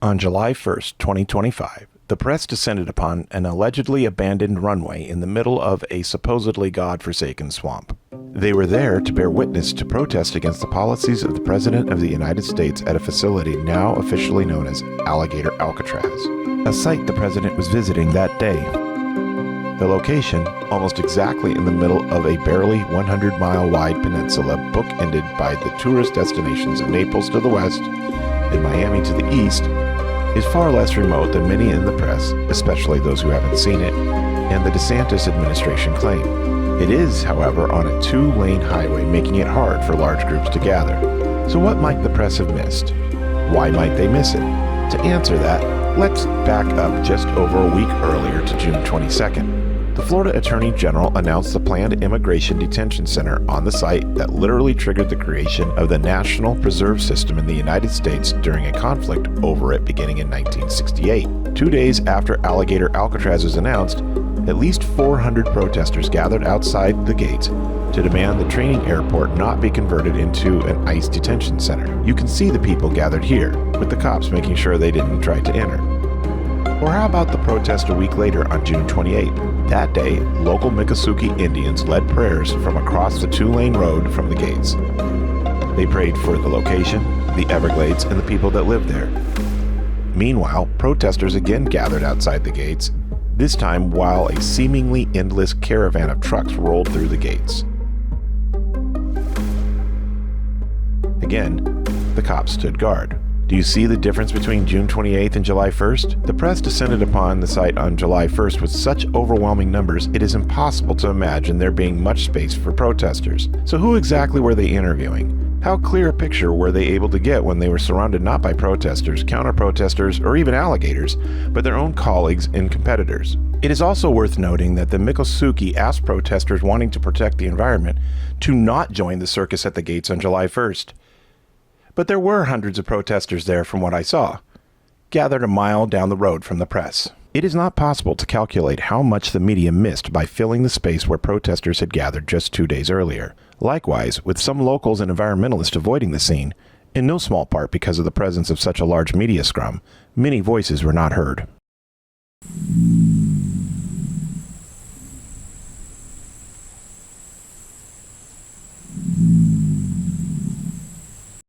On July 1st, 2025, the press descended upon an allegedly abandoned runway in the middle of a supposedly God-forsaken swamp. They were there to bear witness to protest against the policies of the President of the United States at a facility now officially known as Alligator Alcatraz, a site the President was visiting that day. The location, almost exactly in the middle of a barely 100-mile-wide peninsula bookended by the tourist destinations of Naples to the west and Miami to the east, is far less remote than many in the press, especially those who haven't seen it, and the DeSantis administration claim. It is, however, on a two-lane highway, making it hard for large groups to gather. So what might the press have missed? Why might they miss it? To answer that, let's back up just over a week earlier to June 22nd. The Florida Attorney General announced the planned immigration detention center on the site that literally triggered the creation of the National Preserve System in the United States during a conflict over it beginning in 1968. 2 days after Alligator Alcatraz was announced, at least 400 protesters gathered outside the gates to demand the training airport not be converted into an ICE detention center. You can see the people gathered here, with the cops making sure they didn't try to enter. Or how about the protest a week later on June 28th? That day, local Miccosukee Indians led prayers from across the two-lane road from the gates. They prayed for the location, the Everglades, and the people that lived there. Meanwhile, protesters again gathered outside the gates, this time while a seemingly endless caravan of trucks rolled through the gates. Again, the cops stood guard. Do you see the difference between June 28th and July 1st? The press descended upon the site on July 1st with such overwhelming numbers, it is impossible to imagine there being much space for protesters. So who exactly were they interviewing? How clear a picture were they able to get when they were surrounded not by protesters, counter-protesters, or even alligators, but their own colleagues and competitors? It is also worth noting that the Miccosukee asked protesters wanting to protect the environment to not join the circus at the gates on July 1st. But there were hundreds of protesters there from what I saw, gathered a mile down the road from the press. It is not possible to calculate how much the media missed by filling the space where protesters had gathered just 2 days earlier. Likewise, with some locals and environmentalists avoiding the scene, in no small part because of the presence of such a large media scrum, many voices were not heard.